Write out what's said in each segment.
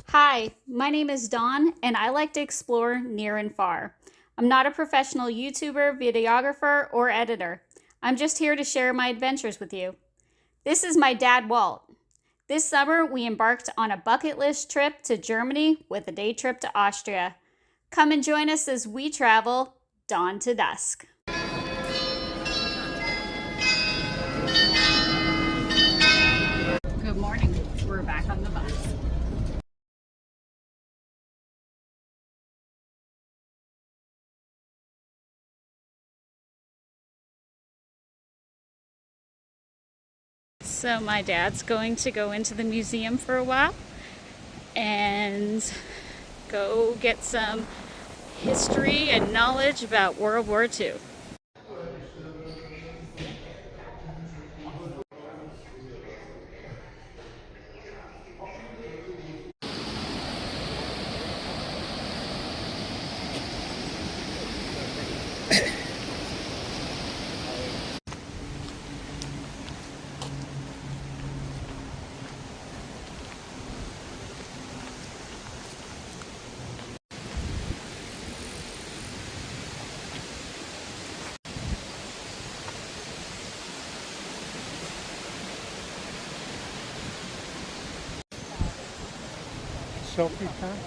Hi, my name is Dawn, and I like to explore near and far. I'm not a professional YouTuber, videographer, or editor. I'm just here to share my adventures with you. This is my dad, Walt. This summer, we embarked on a bucket list trip to Germany with a day trip to Austria. Come and join us as we travel dawn to dusk. Good morning. We're back on the bus. So my dad's going to go into the museum for a while and go get some history and knowledge about World War II. Selfie time.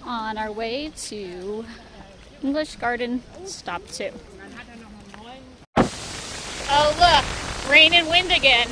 On our way to English Garden, stop 2. Oh look, rain and wind again.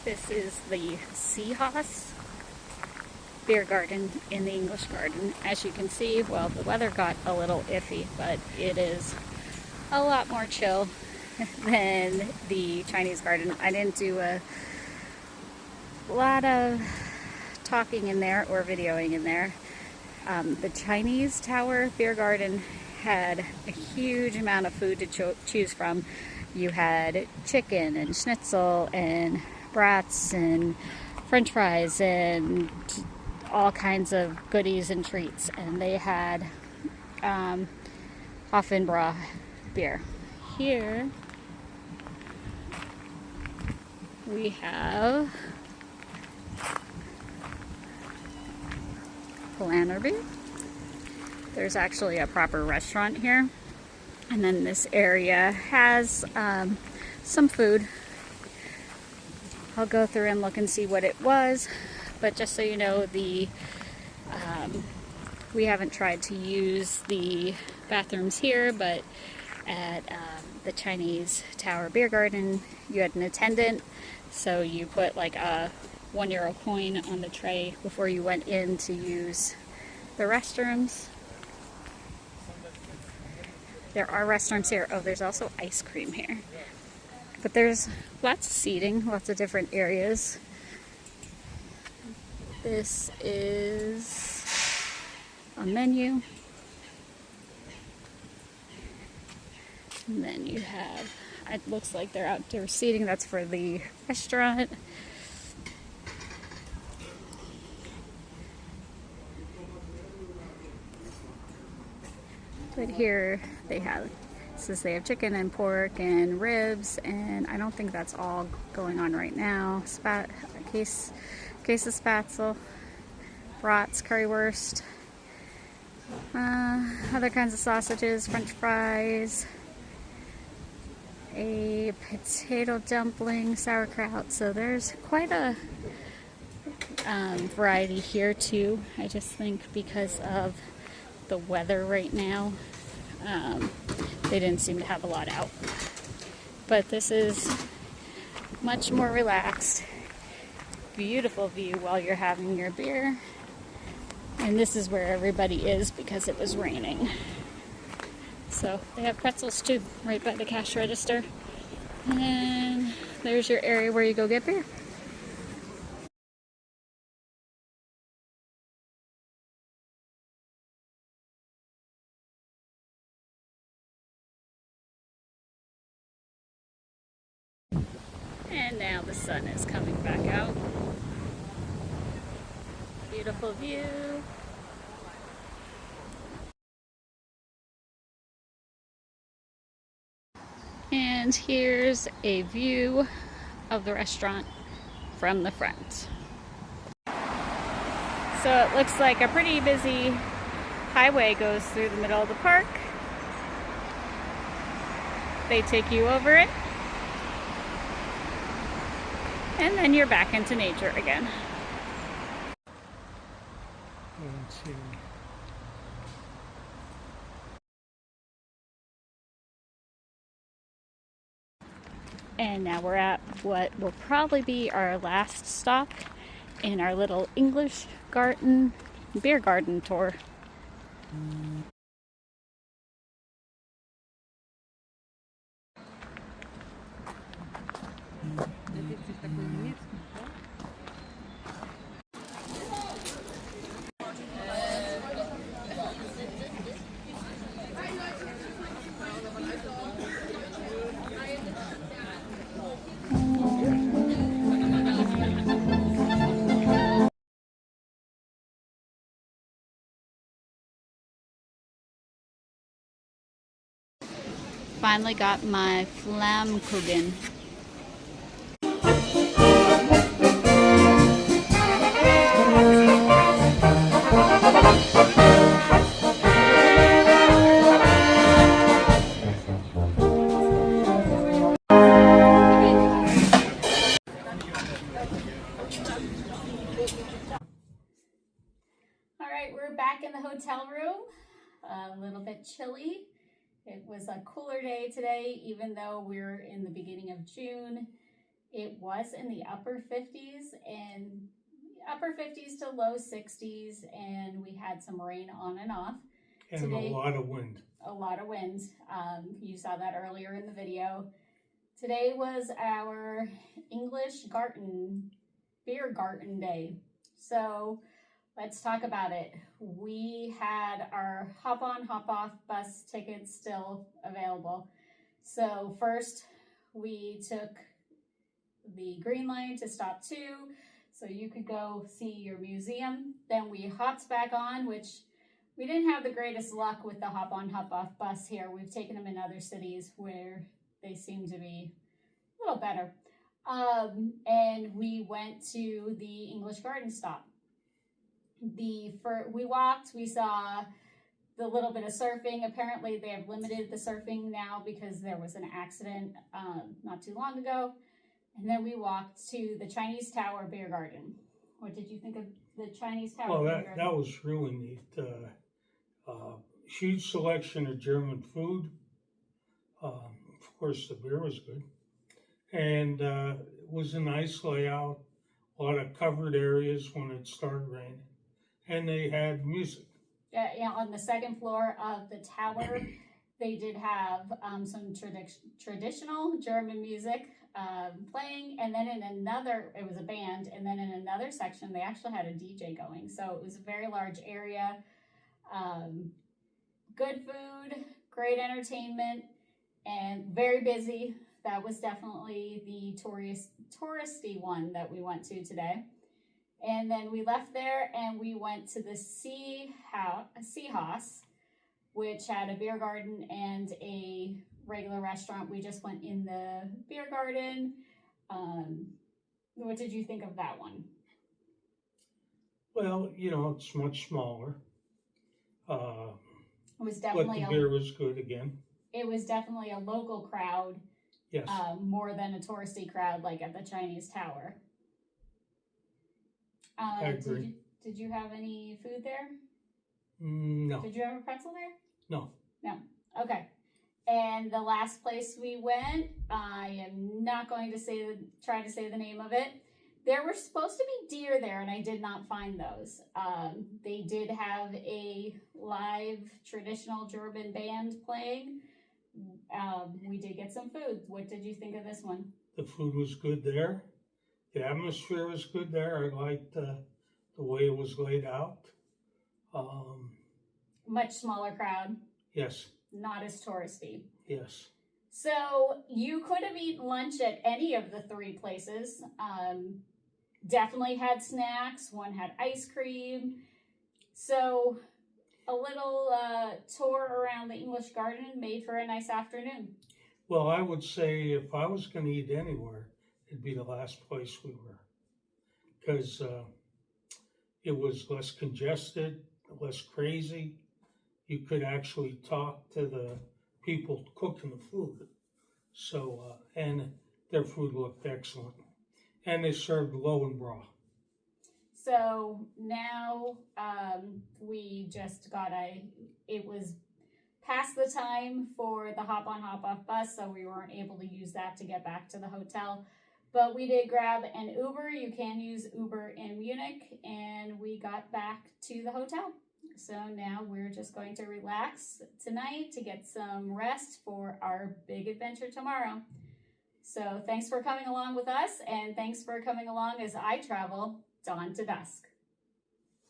This is the Seahouse Biergarten in the English Garden. As you can see, well, the weather got a little iffy, but it is a lot more chill than the Chinese garden. I didn't do a lot of talking in there or videoing in there. The Chinese Tower Beer Garden had a huge amount of food to choose from. You had chicken and schnitzel and brats and french fries and all kinds of goodies and treats. And they had Hofenbrau beer. Here we have Lannerby. There's actually a proper restaurant here. And then this area has some food. I'll go through and look and see what it was. but just so you know, we haven't tried to use the bathrooms here, but at the Chinese Tower Beer Garden, you had an attendant, so you put like a €1 coin on the tray before you went in to use the restrooms. There are restrooms here. Oh, there's also ice cream here. But there's lots of seating, lots of different areas. This is a menu. And then you have, it looks like they're outdoor seating. That's for the restaurant. But here they have, says they have chicken and pork and ribs, and I don't think that's all going on right now. Case of spatzel, brats, currywurst, other kinds of sausages, French fries, a potato dumpling, sauerkraut. So there's quite a variety here too. I just think because of the weather right now, they didn't seem to have a lot out. But this is much more relaxed. Beautiful view while you're having your beer. And this is where everybody is because it was raining. So they have pretzels too, right by the cash register. And there's your area where you go get beer. And now the sun is coming back out. Beautiful view. And here's a view of the restaurant from the front. So it looks like a pretty busy highway goes through the middle of the park. They take you over it. And then you're back into nature again. Let's see. And now we're at what will probably be our last stop in our little English Garten beer garden tour. Finally got my Flammkuchen. All right, we're back in the hotel room. A little bit chilly. It was a cooler day today, even though we're in the beginning of June. It was in the upper 50s and upper 50s to low 60s, and we had some rain on and off. And Today, a lot of wind. A lot of wind. You saw that earlier in the video. Today was our English Garten, Beer Garten Day. So let's talk about it. We had our hop on, hop off bus tickets still available. So first we took the Green Line to stop 2, so you could go see your museum. Then we hopped back on, which we didn't have the greatest luck with the hop on, hop off bus here. We've taken them in other cities where they seem to be a little better. And we went to the English Garden stop. We walked, we saw the little bit of surfing. Apparently they have limited the surfing now because there was an accident not too long ago. And then we walked to the Chinese Tower Beer Garden. What did you think of the Chinese tower? Well, Biergarten? that was really neat. Huge selection of German food. Of course, the beer was good. And it was a nice layout, a lot of covered areas when it started raining. And they had music. Yeah, on the second floor of the tower, they did have some traditional German music playing, and then in another, it was a band, and then in another section, they actually had a DJ going. So it was a very large area. Good food, great entertainment, and very busy. That was definitely the touristy one that we went to today. And then we left there and we went to the Sea House, which had a beer garden and a regular restaurant. We just went in the beer garden. What did you think of that one? Well, it's much smaller. It was But definitely the beer was good again. It was definitely a local crowd, Yes. more than a touristy crowd like at the Chinese Tower. I agree. Did you have any food there? No. Did you have a pretzel there? No. No. Okay. And the last place we went, I am not going to try to say the name of it. There were supposed to be deer there, and I did not find those. They did have a live traditional German band playing. We did get some food. What did you think of this one? The food was good there. The atmosphere was good there. I liked the way it was laid out. Much smaller crowd. Yes. Not as touristy. Yes. So you could have eaten lunch at any of the three places. Definitely had snacks. One had ice cream. So a little tour around the English Garden made for a nice afternoon. Well, I would say if I was going to eat anywhere, it'd be the last place we were. Because it was less congested, less crazy. You could actually talk to the people cooking the food. So, and their food looked excellent. And they served Lowenbräu. So now we just it was past the time for the hop on, hop off bus, so we weren't able to use that to get back to the hotel. But we did grab an Uber. You can use Uber in Munich, and we got back to the hotel. So now we're just going to relax tonight to get some rest for our big adventure tomorrow. So thanks for coming along with us, and thanks for coming along as I travel dawn to dusk.